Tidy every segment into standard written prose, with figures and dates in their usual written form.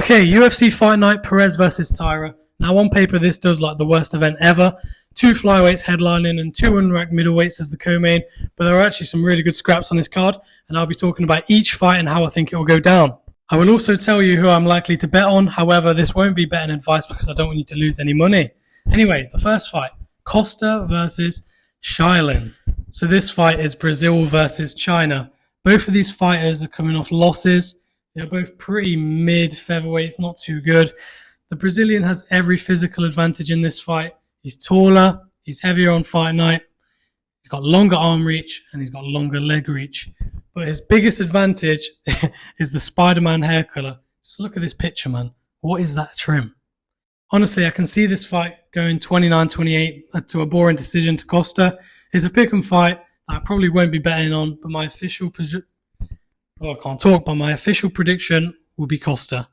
Okay, UFC Fight Night, Perez versus Taira. Now, on paper, this does like the worst event ever. Two flyweights headlining and two unranked middleweights as the co-main, but there are actually some really good scraps on this card, and I'll be talking about each fight and how I think it will go down. I will also tell you who I'm likely to bet on. However, this won't be betting advice because I don't want you to lose any money. Anyway, the first fight, Costa versus Shilin. So this fight is Brazil versus China. Both of these fighters are coming off losses. They're both pretty mid-featherweights, not too good. The Brazilian has every physical advantage in this fight. He's taller, he's heavier on fight night, he's got longer arm reach, and he's got longer leg reach. But his biggest advantage is the Spider-Man hair colour. Just look at this picture, man. What is that trim? Honestly, I can see this fight going 29-28 to a boring decision to Costa. It's a pick and fight I probably won't be betting on, but my official prediction will be Costa.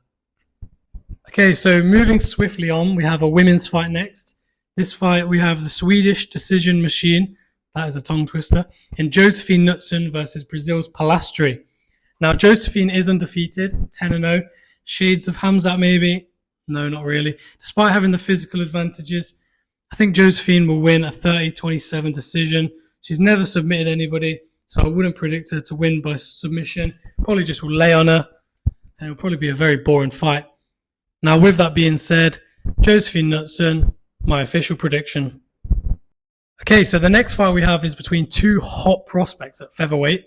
Okay, so moving swiftly on, we have a women's fight next. This fight, we have the Swedish decision machine, that is a tongue twister, in Josephine Knutsson versus Brazil's Palastri. Now, Josephine is undefeated, 10-0. Shades of Hamzat maybe? No, not really. Despite having the physical advantages, I think Josephine will win a 30-27 decision. She's never submitted anybody, so I wouldn't predict her to win by submission. Probably just will lay on her, and it'll probably be a very boring fight. Now, with that being said, Josephine Knutsson, my official prediction. Okay, so the next fight we have is between two hot prospects at featherweight.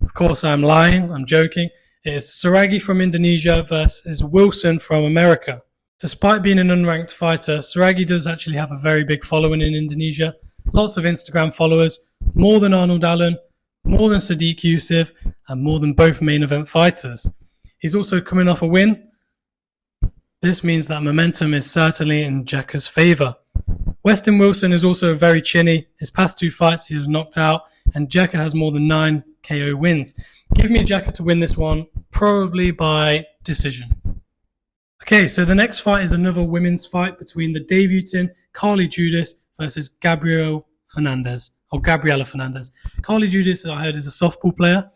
Of course, I'm lying, I'm joking. It is Saragi from Indonesia versus Wilson from America. Despite being an unranked fighter, Saragi does actually have a very big following in Indonesia. Lots of Instagram followers, more than Arnold Allen, more than Sadiq Yusuf, and more than both main event fighters. He's also coming off a win. This means that momentum is certainly in Jacka's favour. Weston Wilson is also very chinny. His past two fights he was knocked out, and Jacka has more than 9 KO wins. Give me Jacka to win this one, probably by decision. Okay, so the next fight is another women's fight between the debuting Carly Judas versus Gabriela Fernandez. Carly Judas, I heard, is a softball player.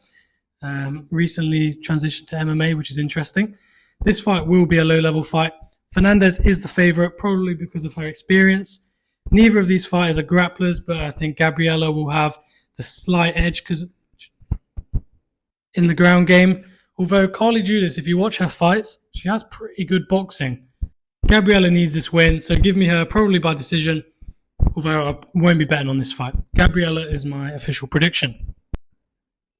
Recently transitioned to MMA, which is interesting. This fight will be a low-level fight. Fernandez is the favourite, probably because of her experience. Neither of these fighters are grapplers, but I think Gabriela will have the slight edge because in the ground game. Although Carly Judas, if you watch her fights, she has pretty good boxing. Gabriela needs this win, so give me her probably by decision, although I won't be betting on this fight. Gabriela is my official prediction.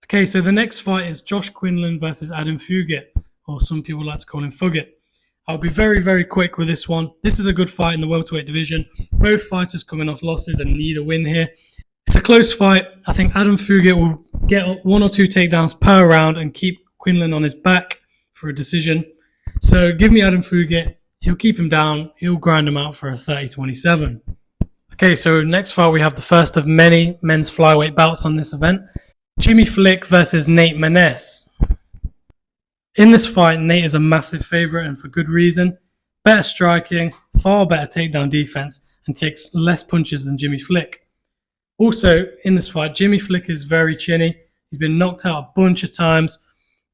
Okay, so the next fight is Josh Quinlan versus Adam Fugit, or some people like to call him Fugit. I'll be very, very quick with this one. This is a good fight in the welterweight division. Both fighters coming off losses and need a win here. It's a close fight. I think Adam Fugit will get 1 or 2 takedowns per round and keep Quinlan on his back for a decision. So give me Adam Fugit. He'll keep him down. He'll grind him out for a 30-27. Okay, so next fight we have the first of many men's flyweight bouts on this event. Jimmy Flick versus Nate Maness. In this fight, Nate is a massive favourite and for good reason. Better striking, far better takedown defense, and takes less punches than Jimmy Flick. Also, in this fight, Jimmy Flick is very chinny. He's been knocked out a bunch of times,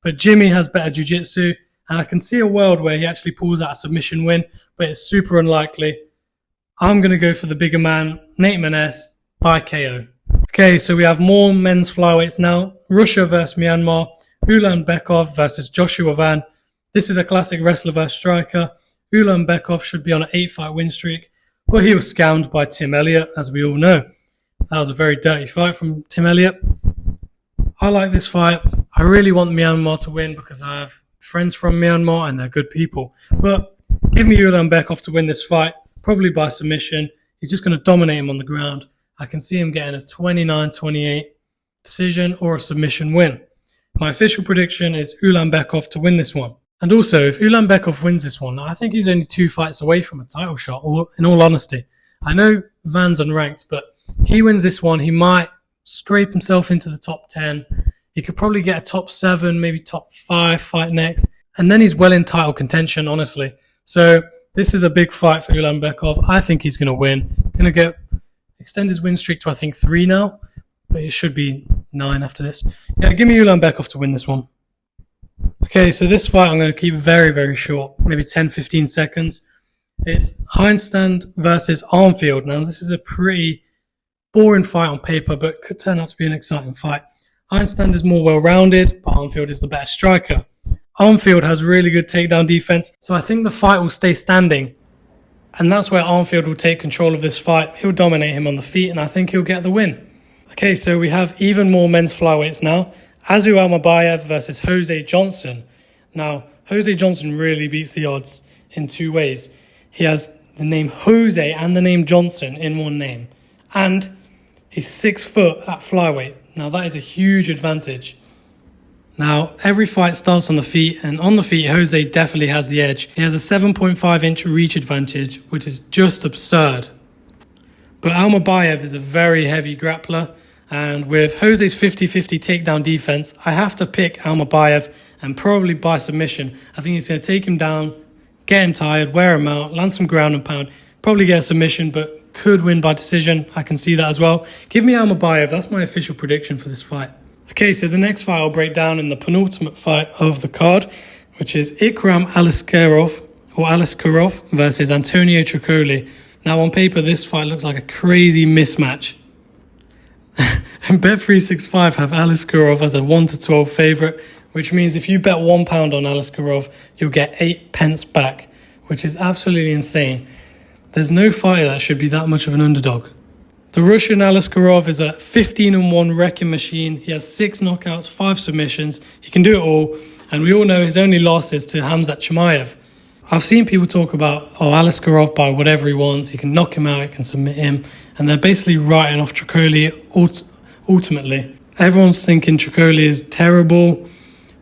but Jimmy has better jiu-jitsu, and I can see a world where he actually pulls out a submission win, but it's super unlikely. I'm going to go for the bigger man, Nate Maness, by KO. Okay, so we have more men's flyweights now. Russia versus Myanmar. Ulanbekov versus Joshua Van. This is a classic wrestler versus striker. Ulanbekov should be on an 8-fight win streak, but he was scammed by Tim Elliott, as we all know. That was a very dirty fight from Tim Elliott. I like this fight. I really want Myanmar to win because I have friends from Myanmar and they're good people. But give me Ulanbekov to win this fight, probably by submission. He's just going to dominate him on the ground. I can see him getting a 29-28 decision or a submission win. My official prediction is Ulanbekov to win this one. And also, if Ulanbekov wins this one, I think he's only 2 fights away from a title shot, in all honesty. I know Van's unranked, but he wins this one, he might scrape himself into the top 10. He could probably get a top 7, maybe top 5 fight next. And then he's well in title contention, honestly. So this is a big fight for Ulanbekov. I think he's going to win. Going to extend his win streak to, I think, 3 now. But it should be 9 after this. Yeah, give me Ulanbekov to win this one. Okay, so this fight I'm going to keep very, very short, maybe 10-15 seconds. It's handstand versus Armfield. Now, this is a pretty boring fight on paper, but could turn out to be an exciting fight. Handstand is more well-rounded, but Armfield is the better striker. Armfield has really good takedown defense, so I think the fight will stay standing. And that's where Armfield will take control of this fight. He'll dominate him on the feet, and I think he'll get the win. Okay, so we have even more men's flyweights now. Azu Almabayev versus Jose Johnson. Now, Jose Johnson really beats the odds in two ways. He has the name Jose and the name Johnson in one name. And he's 6 foot at flyweight. Now, that is a huge advantage. Now, every fight starts on the feet, and on the feet, Jose definitely has the edge. He has a 7.5-inch reach advantage, which is just absurd. But Almabayev is a very heavy grappler, and with Jose's 50-50 takedown defense, I have to pick Almabayev and probably by submission. I think he's going to take him down, get him tired, wear him out, land some ground and pound, probably get a submission, but could win by decision. I can see that as well. Give me Almabayev. That's my official prediction for this fight. Okay, so the next fight I'll break down in the penultimate fight of the card, which is Ikram Aliskerov versus Antonio Tricoli. Now, on paper, this fight looks like a crazy mismatch. And Bet365 have Aliskerov as a 1-12 favourite, which means if you bet £1 on Aliskerov, you'll get 8 pence back, which is absolutely insane. There's no fighter that should be that much of an underdog. The Russian Aliskerov is a 15-1 wrecking machine. He has 6 knockouts, 5 submissions. He can do it all. And we all know his only loss is to Khamzat Chimaev. I've seen people talk about, Aliskerov by whatever he wants. He can knock him out, he can submit him. And they're basically writing off Tricoli ultimately. Everyone's thinking Tricoli is terrible,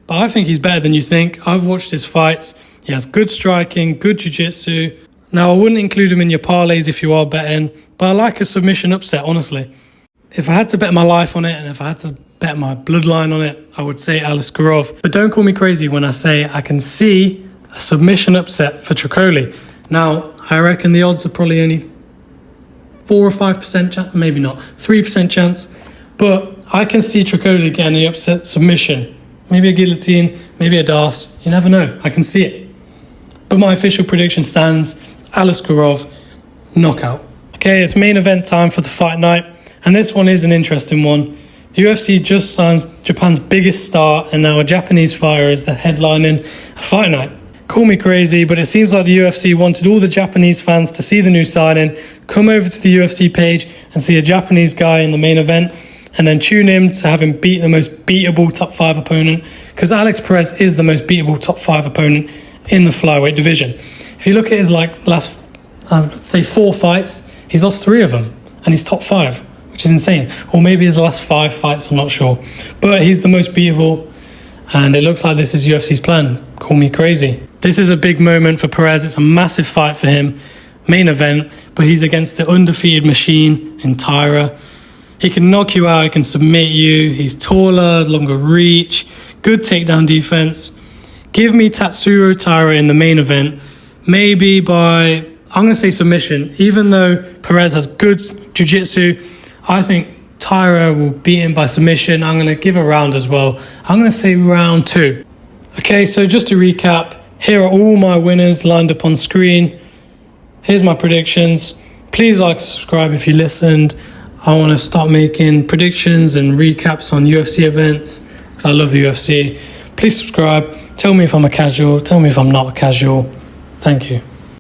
but I think he's better than you think. I've watched his fights. He has good striking, good jiu-jitsu. Now, I wouldn't include him in your parlays if you are betting, but I like a submission upset, honestly. If I had to bet my life on it, and if I had to bet my bloodline on it, I would say Aliskerov. But don't call me crazy when I say I can see a submission upset for Tricoli. Now, I reckon the odds are probably only 4 or 5% chance, maybe not, 3% chance. But I can see Tricoli getting an upset submission. Maybe a guillotine, maybe a DAS. You never know. I can see it. But my official prediction stands, Aliskerov, knockout. Okay, it's main event time for the fight night. And this one is an interesting one. The UFC just signs Japan's biggest star, and now a Japanese fighter is the headlining a fight night. Call me crazy, but it seems like the UFC wanted all the Japanese fans to see the new signing, come over to the UFC page and see a Japanese guy in the main event, and then tune in to have him beat the most beatable top 5 opponent, because Alex Perez is the most beatable top 5 opponent in the flyweight division. If you look at his last, I would say 4 fights, he's lost 3 of them, and he's top 5, which is insane. Or maybe his last 5 fights, I'm not sure. But he's the most beatable, and it looks like this is UFC's plan. Call me crazy. This is a big moment for Perez. It's a massive fight for him. Main event, but he's against the undefeated machine in Taira. He can knock you out, he can submit you. He's taller, longer reach, good takedown defense. Give me Tatsuro Taira in the main event. Maybe by, I'm going to say submission. Even though Perez has good jiu-jitsu, I think Taira will beat him by submission. I'm going to give a round as well. I'm going to say round 2. Okay, so just to recap, here are all my winners lined up on screen. Here's my predictions. Please like and subscribe if you listened. I want to start making predictions and recaps on UFC events because I love the UFC. Please subscribe. Tell me if I'm a casual. Tell me if I'm not a casual. Thank you.